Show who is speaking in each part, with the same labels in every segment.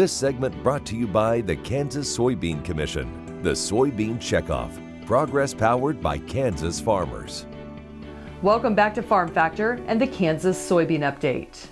Speaker 1: This segment brought to you by the Kansas Soybean Commission, the Soybean Checkoff, progress powered by Kansas farmers.
Speaker 2: Welcome back to Farm Factor and the Kansas Soybean Update.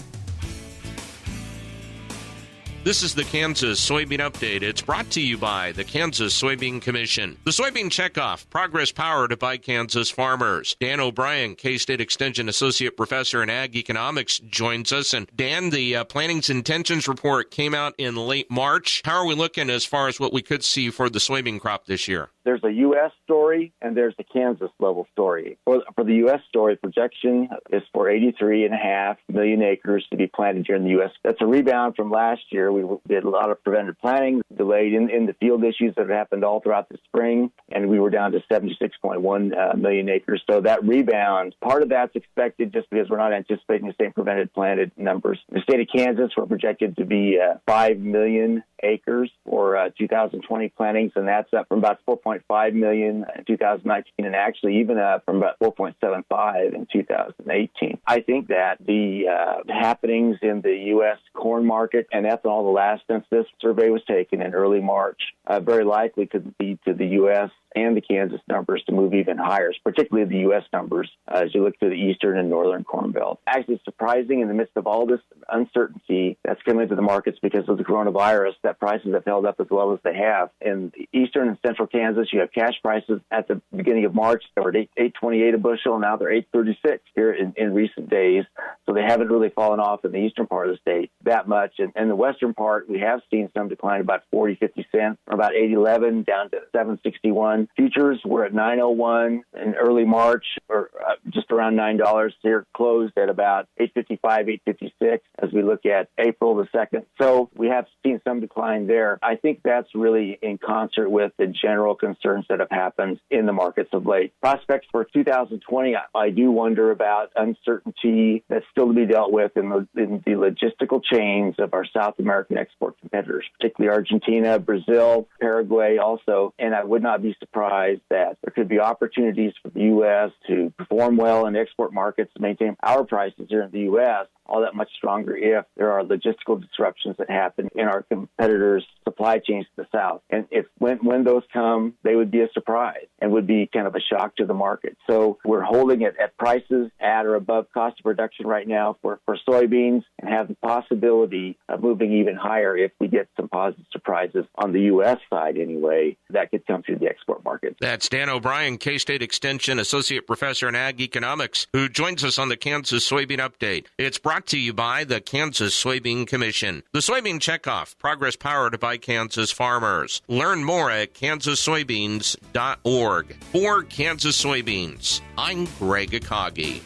Speaker 3: This is the Kansas Soybean Update. It's brought to you by the Kansas Soybean Commission. The Soybean Checkoff, progress powered by Kansas farmers. Dan O'Brien, K-State Extension Associate Professor in Ag Economics, joins us. And Dan, the Plantings Intentions Report came out in late March. How are we looking as far as what we could see for the soybean crop this year?
Speaker 4: There's a U.S. story and there's the Kansas level story. For the U.S. story, projection is for 83.5 million acres to be planted here in the U.S. That's a rebound from last year. We did a lot of preventive planting, delayed in the field issues that happened all throughout the spring, and we were down to 76.1 million acres. So that rebound, part of that's expected just because we're not anticipating the same preventive planted numbers. The state of Kansas, we're projected to be 5 million acres for 2020 plantings, and that's up from about 4.5 million in 2019, and actually even up from about 4.75 in 2018. I think that the happenings in the U.S. corn market and ethanol, the last since this survey was taken in early March, very likely could lead to the U.S. and the Kansas numbers to move even higher, particularly the U.S. numbers as you look to the eastern and northern corn belt. Actually, it's surprising in the midst of all this uncertainty that's come into the markets because of the coronavirus that prices have held up as well as they have. In eastern and central Kansas, you have cash prices at the beginning of March that were at $8.28 a bushel, and now they're $8.36 here in recent days. So they haven't really fallen off in the eastern part of the state that much. And in the western part, we have seen some decline, about 40, 50 cents, from about $8.11 down to $7.61. Futures were at $9.01 in early March, or just around $9 here, closed at about $8.55, $8.56 as we look at April the 2nd. So we have seen some decline there. I think that's really in concert with the general concerns that have happened in the markets of late. Prospects for 2020, I do wonder about uncertainty that's still to be dealt with in the logistical chains of our South American export competitors, particularly Argentina, Brazil, Paraguay also. And I would not be surprised that there could be opportunities for the U.S. to perform well in export markets, maintain our prices here in the U.S., all that much stronger if there are logistical disruptions that happen in our competitors' supply chains to the south. And when those come, they would be a surprise and would be kind of a shock to the market. So we're holding it at prices at or above cost of production right now for soybeans, and have the possibility of moving even higher if we get some positive surprises on the U.S. side anyway that could come through the export market.
Speaker 3: That's Dan O'Brien, K-State Extension Associate Professor in Ag Economics, who joins us on the Kansas Soybean Update. It's brought to you by the Kansas Soybean Commission. The Soybean Checkoff, progress powered by Kansas farmers. Learn more at kansassoybeans.org. For Kansas Soybeans, I'm Greg Akagi.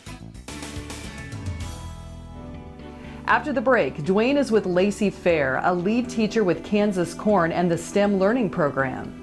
Speaker 2: After the break, Dwayne is with Lacey Fair, a lead teacher with Kansas Corn and the STEM Learning Program.